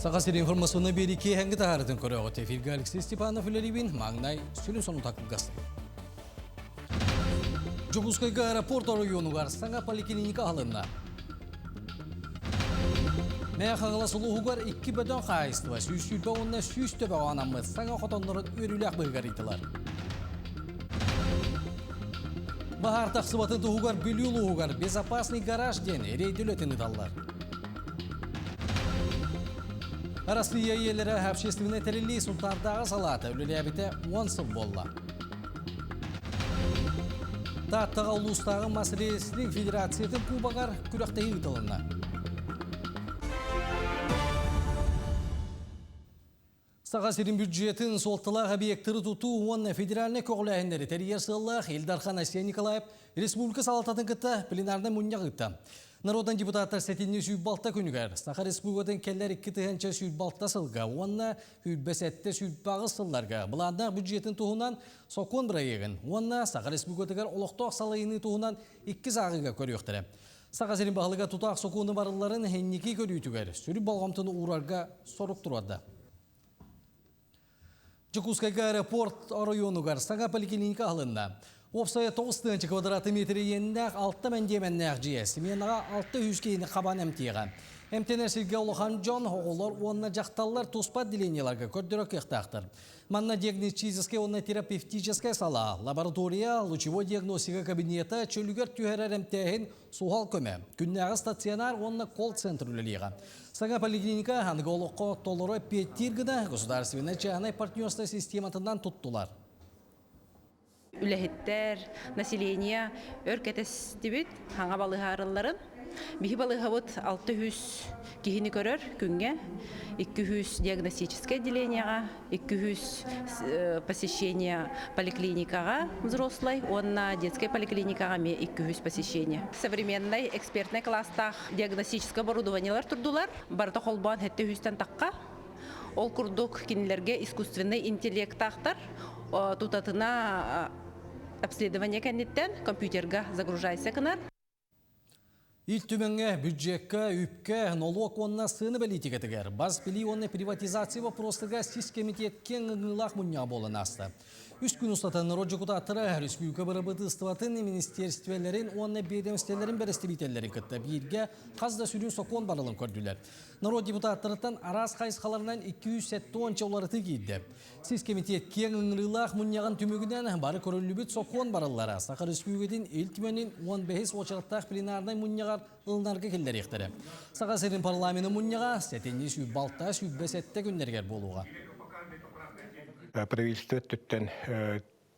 Сағасыр информационны береке әңгі тағарытын көріғі тефирге Алексей Степанов үлеребін маңнай сүлін соны тақылғасын. Жобускайға аэропорт району бар саңа поликлиника алынна. Мәе қаңыла сұлуғығар 2 бөден қайыстыва сүйістілбі онына сүйісті бағанамыз саңа қотонларын өріләқ бұйғаритылар. Бағар тақсыбатын тұғығар бүлілуғығар безопасный гараж ден рейділ өтіні даллар. Россия елері общественный тәрелі сұлтардағы салаты өлілі әбіті 10 сыл болла. Таттыға ұлыстағы Масыресінің федерациятын кубағар күріқтегі ұтылына. Сағасырын бюджетін солтылақ объекттері тұту оны федеральны көғіләйіндері тәрие сыллақ Елдархан Асия Николаев республика салататын күтті пленарны мұнья күтті. Народан депутаттар сәтінне сүйбалта күнігер. Саха республикатын кәлләр 2 тығынча сүйбалта сылға, онына үйбәсәтті сүйбағы сылларға. Бұланда бюджетін тұғынан соқон бір егін. Онына Саха республикатығар олықтық салайыны тұғынан 2 зағыға көріқтірі. Саха зерін бағылыға тұтақ соқоны барыларын хеннекі көрійтігер. Сүрі балғамтыны урарға соруқ тұрады. Жукускайға аэропорт районуғар Саха поликлиника алынна. Опсая 9 квадрат метрі еннәқ 6 мәндеменнәқ жиес. Менаға 600 кейіні қабан әмтеға. Әмтенер Сергей Олохан Джон оғылар онына жақталылар туспат деленеларға көрдірі кектақтыр. Манна диагностическая, онына терапевтическая сала, лаборатория, лучевой диагностика кабинета, чөлігер түйәрер әмтәйін суғал көмі. Күннәғы стационар, онына колл-центр үлелеға. Саңа поликлиника ханығы олыққа толыры петтиргіні государственный чағынай партнерство систематынан тұттылар. Үләхеттер, население өркетес дебет, хаңа балығарыларын. Бихи балығавыт 600 кихini көрір күнге, 200 диагностическое отделениеға, 200 посещение поликлиникаға взрослой, онна детской поликлиникаға 200 посещение. Современный экспертный класстақ диагностическое оборудованиялар тұрдылар. Барда қолбан 700-тен таққа. Ол күрдік кенелерге искусственный интеллект ақтар. Тутатына обследование кәнеттен компьютерға загружайся кінар. Ил түмәңе бюджетка, үпке, налог онына сыны бәлетігетігер. Баз білі онына приватизация вопросыға сіз комитет кен ғыңылақ мұння болын асты. Үш күн ұстатын роджекутатыры республика барабыды ұстыватын министерствелерін, онына бедемістелерін бәрістебителерін күтті. Бірге қазда сүрін соқон барылын көрділер. Народ депутаттарыттан арас қайысқаларынан 270 оларыты кейді. Сіз комитет кен ғыңылақ мұнняған түмігінен бары көрілібіт соқон барылары. Сақы республикадың ел түменін 15 очараттақ пленарнай мұнняғар ылнарға келдер ектірі. Сақа серін парламені мұнняға сәтенне сүйбалта сүйбәсәтті күндергер болуға. Правительство түттен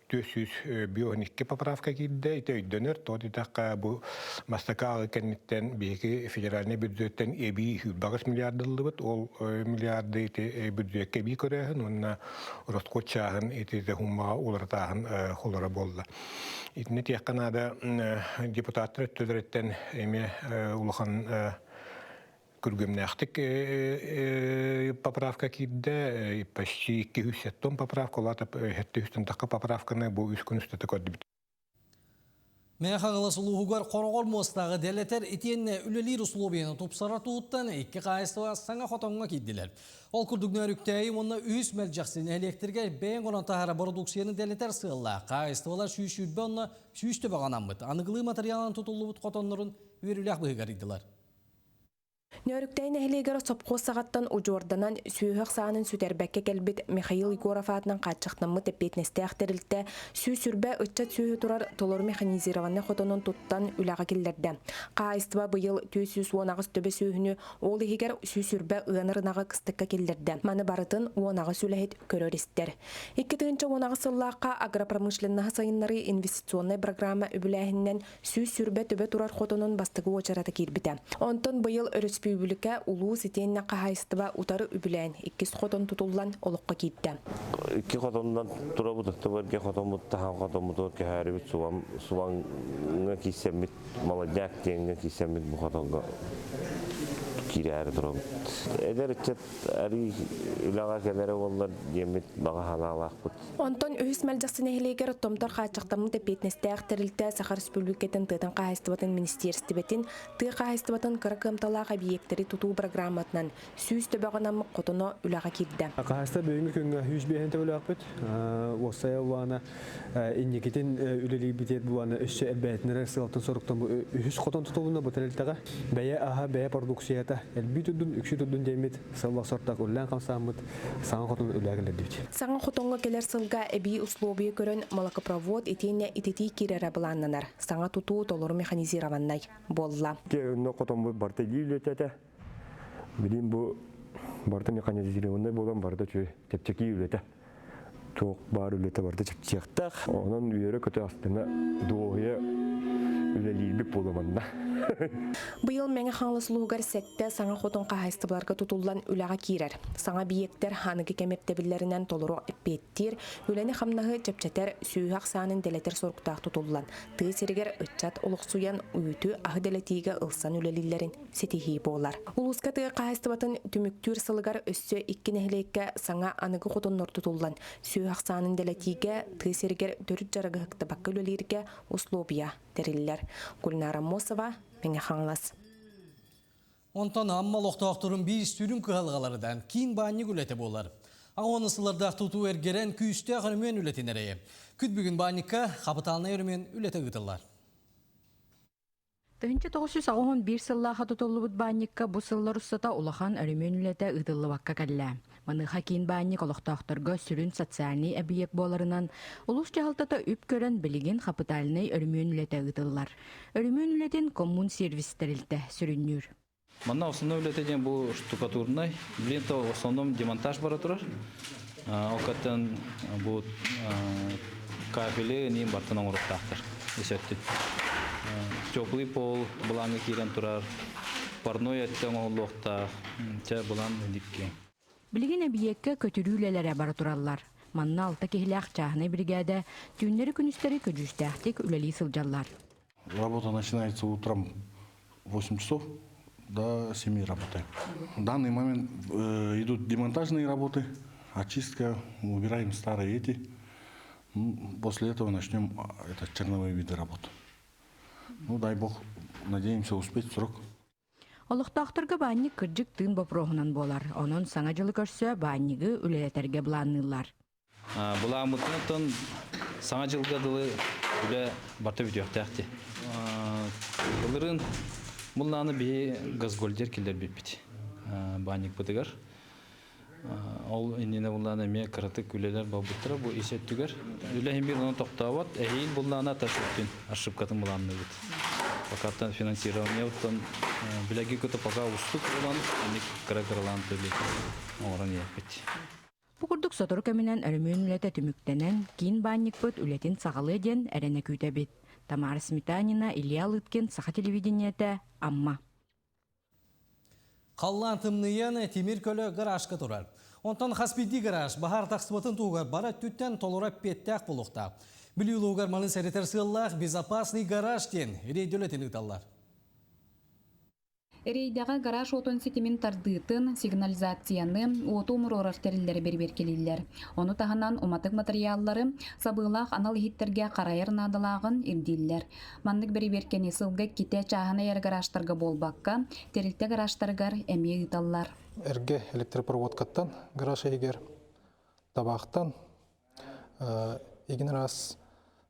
292 поправка кидді, өйдөнер, тодитаққа бұл мастакағы кәнеттен бейкі федеральный бюджеттен эби 100 миллиардылы бұд, ол миллиарды бюджетке бей көрәхін, онына росқотчағын, хумаға олартағын қолыра болды. Итіне тияққанада депутаттар өттөдіреттен әме ұлыған Күргімнәқтік поправка кидді, почти 270 поправка, олатып 700 таққа поправканы бұл үш күн үстеті көдді біті. Мәе қағылы сұлуғығар қорғол мостағы дәлетер етенне үлелер ұсылобияны тұпсара туыттан 2 қайыстыва саңа қотонға кедділер. Ол күрдігіне өріктәйі онына үз мәл жақсын электрге бәйін қонан тағара продукцияны дәлетер сығылла. Қайыстывалар сүйіс-сүйітбі онына сүйісті бағанан бұд. Анығылы материалын тұтылы бұд қотонларын өріләқ бұғығар иділар. Нөріктәйін әхілегер сопқо сағаттан ұжорданан сүйіғық сағының сүтербәкке кәлбет Михаил Егоров атынан қатшықтанмы тәппетнесті әқтірілді. Сүй-сүрбә үтчат сүйі тұрар толыр механизированы қотының тұттан үліға келдерді. Қайыстыва бұйыл 210 төбе сүйіні ол егер сүй-сүрбә ұғанырынаға қыстыққа келдерді. Маны барытын оңағы сүләхет көрер істер. 2-10 сыллаққа агропромышленнаға сайынлары инвестиционный программа үбіләхіннен сүй-сүрбә төбе тұрар қотының бастығы очараты кербіті. Онтын бұйыл республика улуу сетенне кахайстыба утары үбүлән 2 хотон тутуллан олукка китте. 2 хотондан тура бутакта барга хотомутта хан хотомутор кахарыбит суванга кисемит молодняк тенге кисемит бу хотонга кирәре турабыт. Эдер чет ари үлага келере боллар демит бага ханалакпыт. Онтон үһүс мэлжаксын эхилигер томтор хаачактамын тепетнестеах терилте Саха Республикатын тытын каһайстыбатын министерстибетин тыы каһайстыбатын кыракымталаах объекттери тутуу программатынан сүүс төбөгөнам котоно үлага кирде. Каһайста бүгүнкү күнгө 100 бехен төлөкпүт. Осая улана инникитин үлелибитет буана өссө элбетнер сылтын соруктан 100 котон тутулуна бу терилтеге бәя аха бәя продукцията элбитүдүн үксүтүдүн демит сылла сортак үллән камсамыт саң котон үләгелер дибит. Саң котонго келер сылга эби условия көрөн молокопровод итине итити кирере буланнанар. Саңа тутуу толору механизированнай болла. Кеөнө котон бу барта дийлетете. Билим бу барта механизированный болан барда чөй тепчеки үлете. Тоқ бар үлете барда чепчектак. Онун үйөрө көтө астына доое үлелибип боламанда. Быйыл меңе хаңлысылуугар сәтте саңа хотон каһайстыбыларга тутуллан үлага кирер. Саңа биектер ханыгы кемептебиллеринен толору эппеттир, үлени хамнагы чепчетер сүйхак саанын делетер соруктаах тутуллан. Тыы сиригер ытчат олуксуян уюту ах делетиге ылсан үлелилерин сетихи болар. Улуска тыы каһайстыбатын түмүктүр сылыгар өссө иккинехилекке саңа аныгы хотоннор тутуллан. Сүйхак саанын делетиге тыы сиригер төрүт жарыгы хыктыбакка үлелирге условия териллер. Гүлнара Мосова Меңе хаңлас. Онтан амма лоқтақтырын бейіс түрін кығалғаларыдан кейін бәні күлеті болар. Ағуаны сыларда тұту әргерен күйісті ағырымен үлетін әрейі. Күт бүгін бәнікка қапыталына өрімен үлеті ғытылар. Тыһынча 991 сыллаха тутуллубут банникка бу сыллар уссата улахан өрүмөн үлете ыдыллыбакка кэллэ. Маныха кийин банник олохтоохторго сүрүн социальный объект боларынан улус жаалтата үп көрөн билигин капитальный өрүмөн үлете ыдыллар. Өрүмөн үлетин коммун сервистерилте сүрүннүр. Манна основной үлетеден бу штукатурный, блинто в основном демонтаж бара турар. Окаттан бу кафеле ним бартынан уруктактыр. Эсетти. Теплый пол булаңы кирен турар. Парной аттан оллокта, ча булан дикке. Билигин объектке көтүрүүлелере бара тураллар. Манна алта кехилях чахны бригада түннери күнүстери көжүстәхтик үлели сылжаллар. Работа начинается утром в 8 часов до 7 работаем. В данный момент идут демонтажные работы, очистка, убираем старые эти. После этого начнем черновые виды работ. Дай бог, надеемся успеть в срок. Олықтақтырғы банник кырджик тын бопроғынан болар. Onun саңа жылы көрсө банниги үлелетерге бұланнылар. Бұламытын саңа жылға дылы үле барта видеоқтақты. Бұлырын бұлланы бей газгольдер келдер беппет. Банник бұдығар. Ол инене бұлланы ме қыратық үлелер бабыттыра бұл есеттігер. Үлі бір оны тоқтауат, әйіл бұлланы аташыптен ашыпқатын бұланны бет. Факаттан финансирование уттан биляги көтө пока устук улан ник каракарлан төлөйт. Оран япет. Букурдук сотор көмүнөн өрүмөн үлете түмүктенен кийин банник бөт үлетин сагалы ден эрене күйтөбит. Тамара Сметанина, Илья Лыткин, Саха телевидениете, Амма. Қаллан тымныян темир көлі гаражка турар. Онтан хаспиди гараж бахар тақсыбатын туғар бара түттен толырап петтәк болуқта. Білеулі ұғарманын сәрітер сыллақ безопасный гараж ден рейдөлетін ұталар. Рейдаға гараж отон сетимин тардыытын сигнализацияны оту мурорар териллери бербер келиллер. Оны тағынан уматык материаллары сабылақ анал хиттерге қарайыр надылагын ирдиллер. Мандык берберкени сылғы ките чағына ер гаражтарға болбаққа терилте гаражтаргар әме ұталлар. Эрге электропроводкаттан гараж егер табақтан егін раз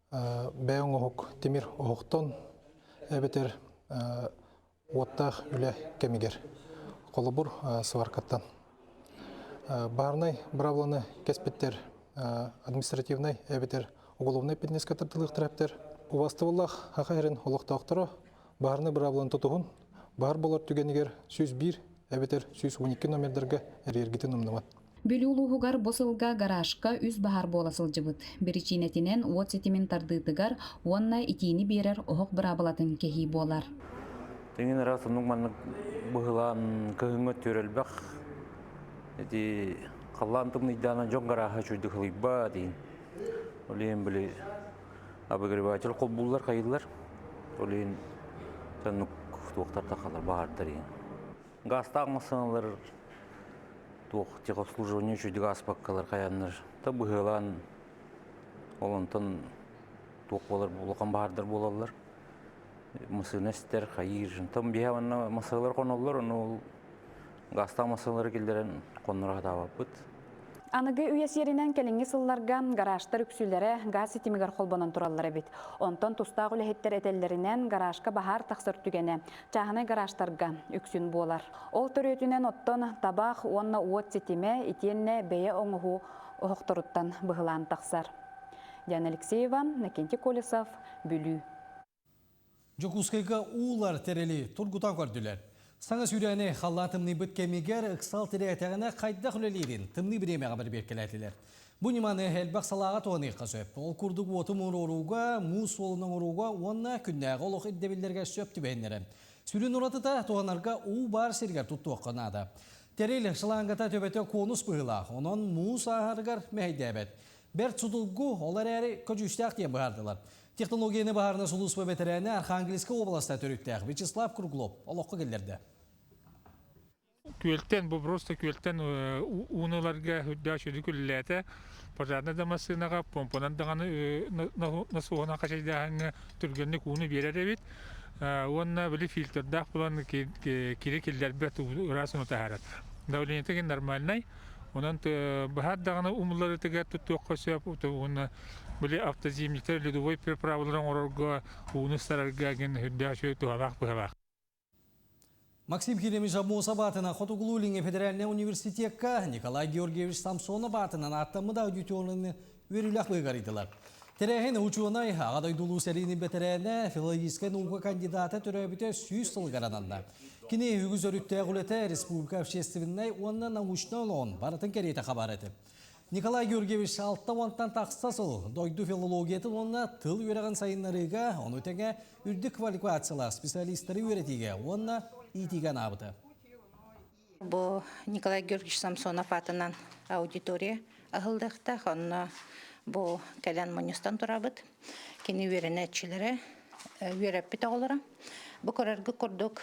бәйін оғық темир оғықтан әбетер оттақ үлі кемегер қолыбыр сваркаттан. Барнай бравланы кеспеттер административный әбетер уголовный пенескатырдылық тірәптер. Увастывылақ хақайрын олықтақтыры барны бравланы тұтығын бар болар түгенегер 101 әбетер 112 номердерге әрергетін ұмнымат. Бүлүүлуғығар босылға гаражка үз бахар боласыл жыбыт. Беричинетінен от сетимин тардыытыгар онна итини берер оғық бұрабылатын кехи болар. Теңін расымның манны бұғылан көхіңі төрелбәқ. Қаллантым идана жон гараға чөйді қылыйба дейін. Олейін білі абығырбачыл қол бұллар қайылар. Олейін тәнік туқтар тақалар бағардар ең. Гастаг масаналар туох техобслуживание чуйдик аспаккалар каяннар. Та быһылан олонтон туох болар булган баардар болалар. Мысынестер хайыр. Там биһаванна масалар коноллар, onu гастаг масалары килдерен коннора табаппыт. Аныгы үйес еринен келинги сылларга гаражтар үксүлләре газ ситимигар холбонан тураллары бит. Онтон тустагы үлехеттер этеллеринен гаражка бахар таксыр түгене. Чаханы гаражтарга үксүн болар. Ол төрөтүнен оттон табах онна уот ситиме итенне бeye оңуху охторуттан быһылан таксар. Диана Алексеева, Накенти Колесов, Бүлүү. Жокускайга улар терели тургутан көрдүлөр. Саңа сүрәне халлатымны бүткемигер ықсал тирәтәгенә кайда хүлелерин тымны биремәгә бер беркеләтиләр. Бу ниманы хәлбәк салага тоны кызып. Ол курдук отым уруга, мус олының уруга, онна күннәгә олох иддебилләргә сөп тибәннәре. Сүрен уратыта туганарга у бар сиргә тутту канада. Терели шылангата төбәтә конус была. Онон мус аһаргар мәйдәбәт. Бер судулгу олар әре көҗүстәк тия бардылар. Технологияны баһарны сулуспа ветераны Архангельская областта төрүктәк Вячеслав Круглов олоққа келдерді. Күлтен, бұл просто күлтен унуларга хүддәшүді күлләті. Пожарны да масынаға, помпанан дағаны насуғана қашайдағаны түргенлік уны берер әбет. Онна білі фильтрдақ бұлан кері келдер бәт ұрасын ұтағарат. Дәулениетіген нормальнай. Онан бұхат дағаны умылары тіге тұттуққа сөп, оны білі автозимниктер ледовой переправыларын орорға уны старарға ген хүддәші туғалақ бұғалақ. Максим Хиремич Абмоса батына Хотугулулинге федеральный университетка Николай Георгиевич Самсонов батынан аттамыда аудиторияны өрілік бұйғаридылар. Терәхен учуынай ағадай дулу сәріні бәтірәне филологическая наука кандидаты түрәбіте сүйіз сылғарананда. Кіне үгіз өрітті ғулеті республика общественной онна научный лон барытын кереті қабар еті. Николай Георгиевич алтта онтан тақсасыл дойду филологияты онна тыл өреген сайынларыға, оны өтеге үрді квалификациялар специалистері өретіге, онна итиген абыты. Бұл Николай Георгиевич Самсонов атынан аудитория ағылдықта, онна бұл кәлен монестан тұрабыт, кені өренетчілері өреппіт оғылары. Бұл көрергі көрдік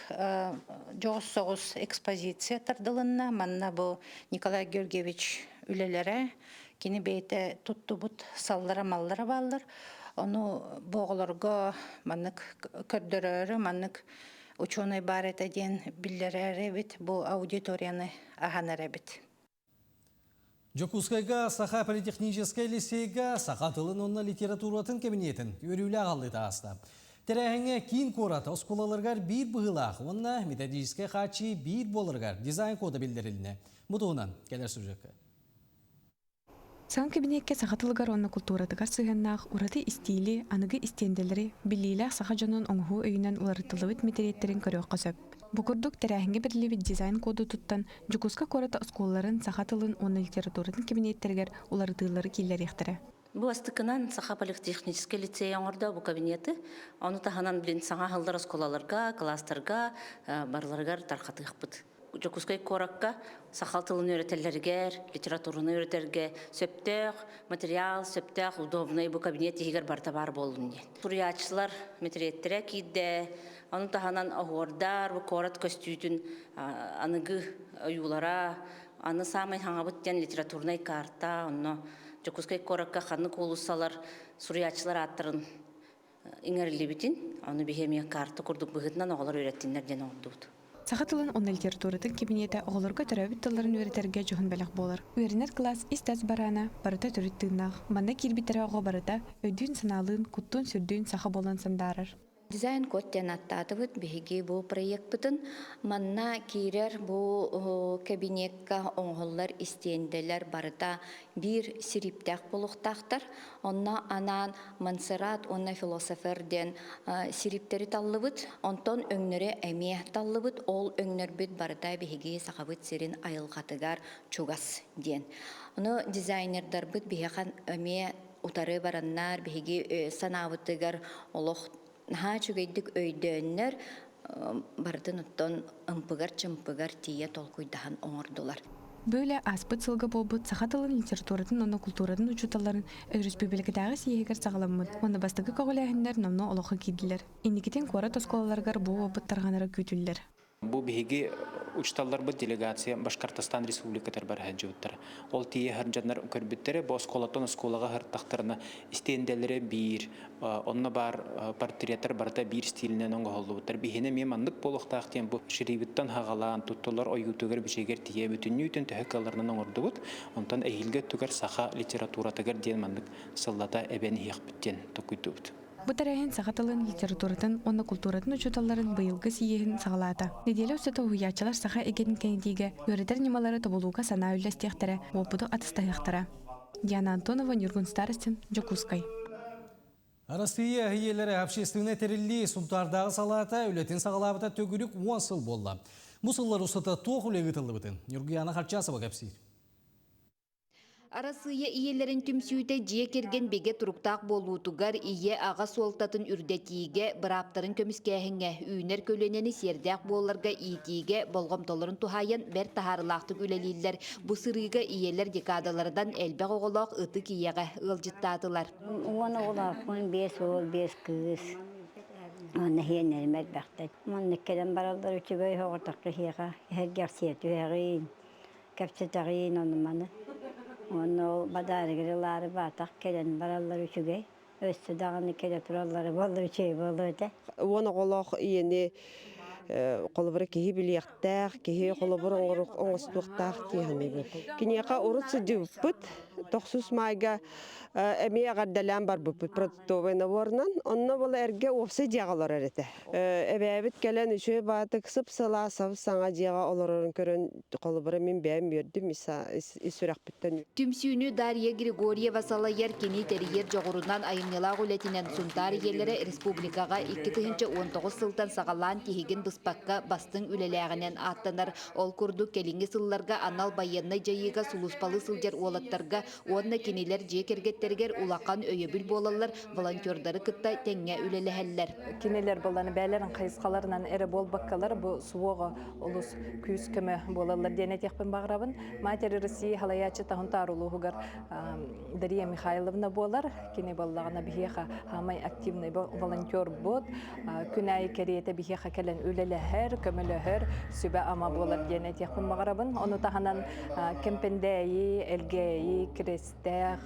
жоғыз-соғыз экспозиция тардылынна, манна бұл Николай Георгиевич үлелері, кені бейті тұтты бұт саллара маллара балдар. Оны бұғыларға маннық көрдірері, маннық ученый бар етеден білдері бит, бұл аудиторияны ағанары бит. Жокускайга Саха политехническая лицейга Саха тылын онна литературатын кабинетін өрілі ағалды тағысты. Терәхіңе кейін қораты осколаларғар бір бұғылақ, онна методическая қачы бір болырғар дизайн коды білдіріліне. Мұтуынан келер сюжетке. Саң кабинетке сахатылгар онна культуратыгар сыганнах ураты стили, аныгы истенделери, билилах саха жанын оңху өйінен уларытылыбыт метереттерин көрөк қосып. Букурдук терәхинге бірлебит дизайн коду туттан, Жукуска кората осколларын сахатылын онна литературатын кабинеттергер уларытылары киллер ехтері. Бұл астықынан Саха политехнический лицей оңырда бұл кабинеті. Оны таханан білін саңа халдар осколаларға, кластарға, барларғар тарқатық бұд. Жокускай коракка сахал тылын өретелергер, литератураны өретерге сөптеқ, материал, сөптеқ, удобный бұл кабинет егер барта бар болуын ден. Сурьячылар метреттері кейді, оны таханан оғырдар, бұл корат көстүйтін анығы ұйулара, аны самай хаңабыттен литературнай карта, оны Жокускай коракка ханы колусалар, сурьячылар аттырын иңерлі бітін, оны бихемия карта күрдік бұғытынан оғылар өреттінлерден оғылдуды. Сахатылын онна литературатын кабинеті оғыларға төрәбіт тылларын өретерге жоғын бәліқ болар. Үйерінер класс истәз барана, барыта түріттігінақ, манда кирбитері оғы барыта, өйдін саналын, күттін сүрдін саха болан сандарыр. Дизайн код тен аттатыбыт биһиги бу проект бытын манна кирер бу кабинетка оңголлар истенделер барыта бир сириптак болуктактар. Онна анан Мансерат, онна философерден сириптери таллыбыт, онтон өңнөрө эме таллыбыт, ол өңнөрбүт барыта биһиги сахабыт сирин айылгатыгар чугас ден. Ону дизайнердар быт биһихан эме утары бараннар биһиги санабытыгар олох Наха чүгейдік өйдөннер бардын ұттон ұмпыгар чымпыгар тие толкуйдахан оңырдылар. Böyle аспыт сылга болбут сахатылын литературатын, оны культуратын учуталарын республикадағы сиегер сағаламмыд. Оны бастығы көғіләхіндер намны олықы кейділер. Индикетен кора тосколаларғар бұл обыттарғанары көтілдер. Бу биһиги учталлар бу делегация Башкортостан Республикатар бар хаҗуттар. Ол тие харҗаннар көрбүттере бу сколатон сколага хартактарына истенделере бир, онна бар портреттер барда бир стилинен оңголлуттар. Бихине мен мандык болохтактен бу ширибиттан хагалан туттулар оютугер бишегер тие бүтүннүтен төһөкаларынан оңордубут. Онтан эйилге түгер саха литература тагер ден мандык сыллата эбен хиякбиттен токуйтубут. Бу тарайын сағатылын литературатын, онна культуратын учуталарын быйылгы сиехин сағалата. Неделе үстөтө уячалар саха эгенин кенедиге, өредер немалары тобулуга сана үллестехтері, опуду атыстаяқтара. Диана Антонова, Нюргун Старостин, Жокускай. Россия иелері общественный терилли сумтардағы салата үлетін сағалабыта төгірік 10 сыл болды. Бұл сыллар ұстата тоқ үлегі тылы бұтын. Нюргияна Харчасова кәпсейді. Арасыя иелерин түмсүйте жие керген беге туруктак болуутугар ие ага суолтатын үрдетиге быраптарын көміскәһіңе үйнер көленени сердяк болларга иитиге болгомтолорун тухайын бер тахарылактык үлелилер. Бу сырыга иелер декадалардан элбек оголок ыты кияга ылжыттатылар. Оны олақпын 5 ол 5 кыз. Оны хенер мәлбәхтет. Оны келен баралдар үчүгөй хоғыртакы хига. Хергер сетү хегин. Кәпсетагин оны маны. Onu badarıgırıları batak kelen barallar üçüge. Östü dağını kele turalları bollar üçüge bollar. Onu kolak yeni kolabara kehi biliyaktak, kehi kolabara oğustuqtak diyemi bu. Kinyaka orası dübüt, 900 mayga emeğe gaddalan var bu prototovena varnan. Onunla bol erge ofse diyağalar erete. Ebebit gelen üçüge batık sıp sıla saf sana diyağa oların körün kolabara min beğen verdim isürak bitten. Tümsüğünü Darya Grigorieva salayar kini teriyer joğurundan ayınyalar uletinen suntar yerlere Respublikaga 2019 sıltan sağalan tihigin bıspakka bastın üleleğinen attanır. Ol kurdu kelingi sıllarga anal bayanna jayıga suluspalı sıljar olattarga onna kiniler jekergetterger ulakan öyöbül bolallar volontörleri kıtta tenge üleleheller. Kiniler bolanı bəylərin qayısqalarından ere bol bakkalar bu suvoğa ulus küs kömü bolallar denet yakpın bağırabın. Materi Rusiya halayatçı tahuntar uluğugar Darya Mikhailovna bolar. Kini bollağına biheqa hamay aktivnay volontör bod. Günay keriyete biheqa kelen üleleher, kömüleher, sübe ama bolar denet yakpın bağırabın. Onu tahanan kempendeyi, elgeyi, krester,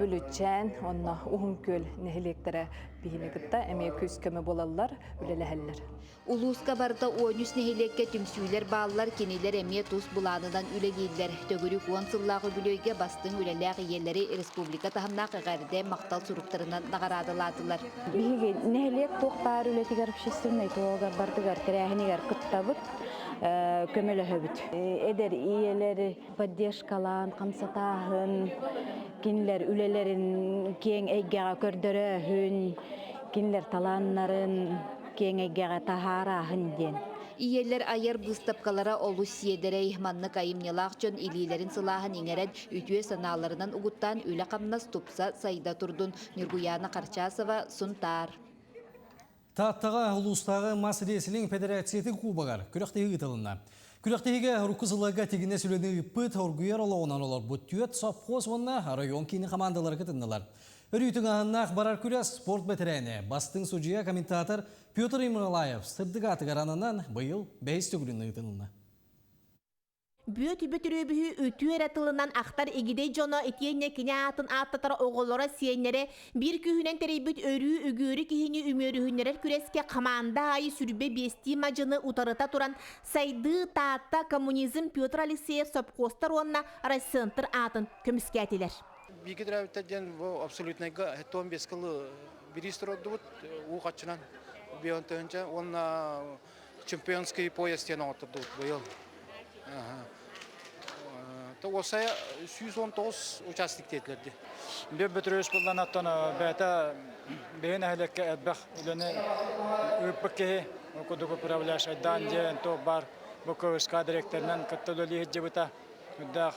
bülüçen, onna uhunköl nehilektere bihinekta emeğe küs kömü bolallar, üleleheller. Uluska barda 13 nehilekke tümsüyler bağlılar kiniler emye tuz bulanıdan üleliydiler. Tögürük 10 sıllağı bülöge bastın üleleğ yerleri Respublika tahamnak gärde maktal suruklarından nagaradıladılar. Bihi nehilek toqtar ületigar pişistirmey toğar bardıgar terehinigar kıttabıt. Kömele höbüt. Eder iyeleri podдержкалан, kamsatahın, kinler ülelerin keng eygega kördöröhün, kinler talanların keng eygega taharahın den. İyeller ayar bıstapkalara olu siyederey manlık ayımnyalağçın ililerin sılahın ingeren ütüye sanalarından uğuttan üle kamnas tupsa sayda turdun. Nurguyana Karçasova suntar. Tattağa ulustағы Масреслин Федерациятын кубагар күрәқтегі ғытылына. Күрәқтегі рукызылыға тегіне сүлені үппіт оргүйер олауынан олар бұттүйет сапқоз онна район кейіні командалары кітінділар. Үрійтің ағыннақ барар күрәс спорт бәтірәне бастың сұжия комментатор Петр Имралаев сырдыға атығаранынан бұйыл бәйіз төгіліні ғытылына. Büyük bütürübühü ütüyer atılından aktar egidey jona etiyenne kine atın attatara oğullara siyenlere bir kühünen tereybüt örü ügürü kihini ümörühünler küreske kamanda ayı sürbe besti macını utarıta turan saydığı taatta komünizm Piotr Alekseyev Sopkostar onna Rasyantır atın kömüsketiler. Bilgi drevitten bu absolutnega heton beskalı biristroddut u kaçınan bir önce onna çempionski poyestiyen oturduk bu yıl. Osaya 119 участник dedilerdi. Bir bütürüş kullanattan beta beyin ahleke etbah ulene üpke okuduğu pravlaş adanje to bar bu koska direktörden katılıyor hicbita da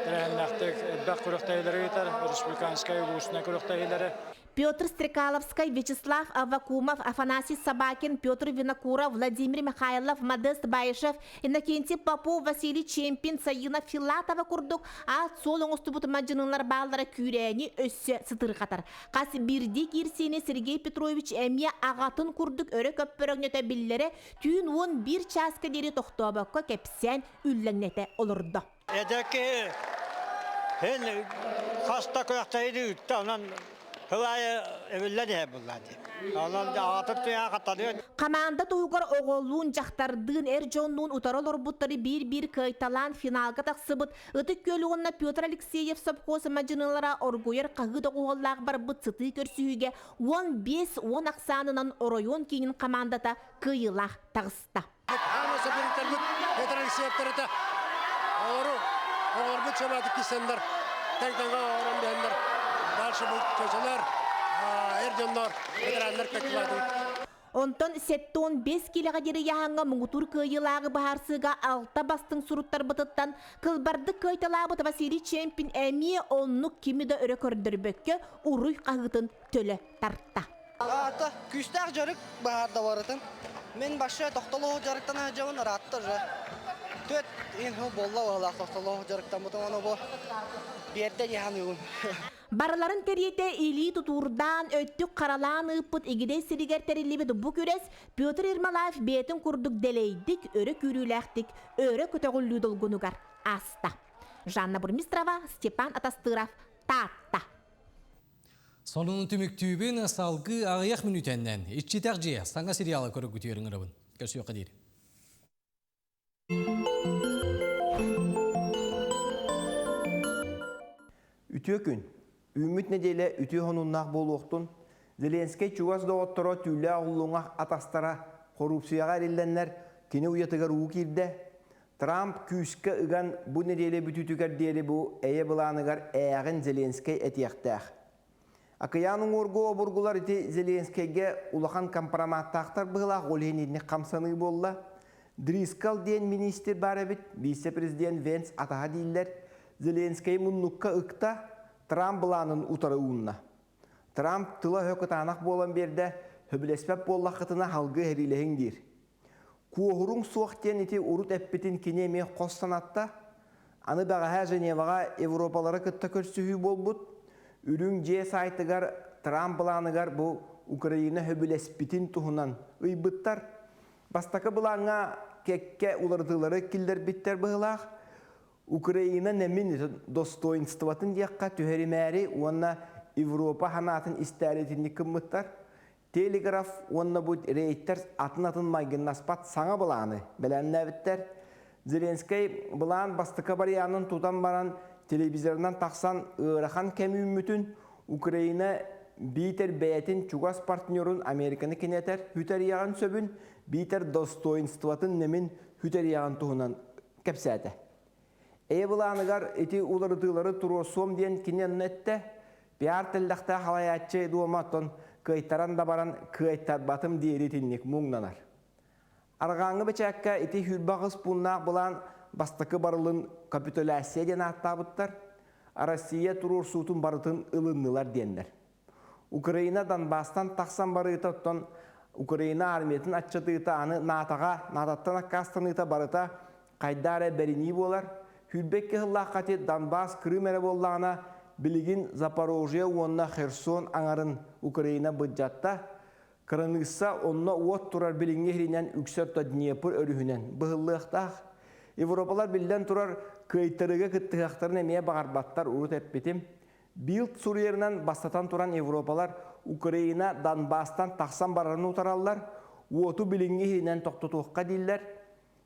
trenaktek etbah kuruktayları yeter Respublikanskaya ulusuna kuruktayları. Петр Стрекаловский, Вячеслав Аввакумов, Афанасий Собакин, Петр Винокуров, Владимир Михайлов, Модест Баишев, Иннокентий Попов, Василий Чемпин, Саина Филатова курдук, а солон уступут маджинылар баллары күрәни өссө сытыр қатар. Қас бирди кирсене Сергей Петрович әмия ағатын курдук өрі көппірігнеті биллері түйін 11 часка дері тоқтуабаққа кепсен үлләңнеті олырды. Эдәке, хен хаста көқтәйді үтті, онан хылайы әвілләді бұллады. Команда тугар оголун жақтардын Эрджоннун утаралор буттары бир кайталан финалга тақсыбыт. Ыты көлуғынна Петр Алексеев совхозы мажынылара оргуер қағыды оғыллағы бар бұт сыты көрсүйге 15-10 ақсанынан оройон кейін командата кыйылақ тағыста. Петр Алексеев тарыта оғыр бұт шабаты кесендер, тәңтәңгі оғырын бәндер, дальше бұт көшелер. Онтон 7-15 килоға дері яғанға мұңғытур көйілағы бағарсыға алта бастың сұруттар бұтыттан қылбарды көйталабыт Василий Чемпин әмие оннық кемеді өрі көрдірбөкке ұруй қағытын төлі тартта. Ата, күстәк жарық бағарда барытын. Мен башы тоқталығы жарықтан әжауын ратты жа. Төт, ең болла олақ тоқталығы жарықтан бұтын оны бұл берді яғын үйін. Барыларын терiyete ili tuturdan öttük karalan ıppıt igide siriger terillibid bu küres Piotr Irmalaev betin kurduk deleydik, örü kürülektik, örü kötügüllü dolgunugar. Asta. Жанна Бурмистрова, Степан Атастыров, Татта. Sonun tümüktübün salgı ağayak minütenden. İççi tercihe, sana seriyalı körü gütüyorun ırabın. Kösüyor kadir. Ütüyökün. Ümit nedele ütü honunnaq boluqtun, Zelenskey çuvaz doğuttara tülle ağulluğuna atastara korrupsiyaga erillenler kene uyatıgar uğu kirde. Trump küske ıgan bu nedele bütütüker diyeli bu eye bulanıgar eğin Zelenskey etiyaqtaq. Akıyanın orgu oburgular iti Zelenskeyge ulaqan kompromattaqtar bığılaq olhenini qamsanı bolla. Driscoll diyen minister barabit, vice-prezident Vance ataha deyiller, Zelenskey munnukka ıqta, Trump bulanın utarı uğunna. Trump tıla hökütanaq bolan berde höbülespep bollaqıtına halgı herilehindir. Kuohurun suaqtiyen iti urut eppitin kineme qostanatta, anı bağaha Jenevaga Evropalara kıtta körsühü bolbut, ürün je saytıgar Trump bulanıgar bu Ukrayna höbülespitin tuhunan ıybıttar. Bastakı bulanga kekke ulardıları killer bitter bığılaq, Ukrayna nemin dostoyinstvatın diyakka tüherimeri onna Evropa hanatın istaretini kımmıttar. Telegraf onna bu reytler atın maygın naspat sana bulanı belenle bitter. Zelenskey bulan bastıka bariyanın tutan baran televizyondan taksan ırakan kemi ümmütün Ukrayna biter beyetin çugas partnörün Amerikanı kineter hüter yağın söbün biter dostoyinstvatın nemin hüter yağın tuhunan kepsete. Bulanıgar eti ularıtıları turosom diyen kinen nette, biyar tellakta halayatçı duamaton kıytaran da baran kıytar batım diyeri tinlik muğnanar. Arğanı bıçakka eti hülbağız bunna bulan bastakı barılın kapitülasya diyen attabıttar, Arasiya turorsutun barıtın ılınlılar diyenler. Ukrayna'dan bastan taksan barıta otton, Ukrayna armiyetin açıtığıta anı natattan akkastanıta barıta kaydare berini bolar, Hülbekke hıllaqati Donbass Kırımere bollağına biligin Zaporojye onna Kherson anarın Ukrayna bıdjatta, kırınısa onna uot turar bilinge hirinen Üksörta Dnepr örühünen bıhıllıqtaq. Evropalar bilden turar kıytırıga kıttıqaqtarın emeye bağırbattar urut etpetim. Bild Suriyerinden bastatan turan Evropalar Ukrayna Donbass'tan taqsan bararını utarallar, uotu bilinge hirinen toqtutuqqa diller,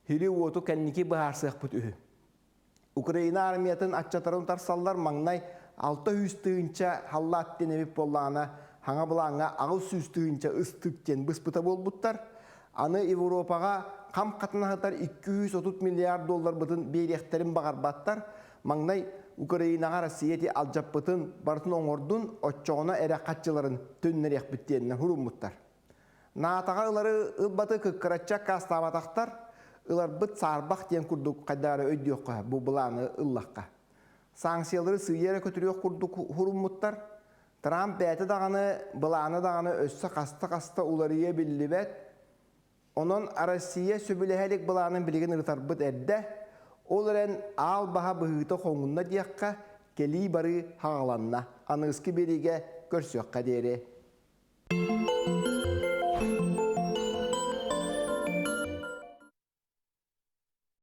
hiri uotu kendiki bıharsıq püt ühü. Ukrayna armiyatın açatarın tarsallar magnay 600 tığınca hallat denebip bollağına, hana bulağına 600 tığınca ıstıkten bıspıta bolbuttar. Anı Evropaga kam katına hatar 230 milyar dolar bıtın beyrектерin bağırbattar. Magnay Ukrayna'a Rossiyeti alcap bıtın bartın oңordun otçoğuna ere katçıların tönnerek bittiyenden hurumuttar. Naatağa ıları ılbatı kıkkıratça kastavataqtar, Ilar bıt sarbaq diyen kurduk qaddara ödüyoqqa, bu bulanı ıllaqqa. Sanksiyaları sıyara kötürüyoq kurduk hurummuttar. Trump bäti dağını, bılağını dağını össe kasta ularıya billibet. Onun Arasiye söbülehelik bılağının biligin ırtarbıt edde. Olaren al baha bıhıta kongunna diyakka keli barı hağalanna. Anıskı birige görsüyakka deri.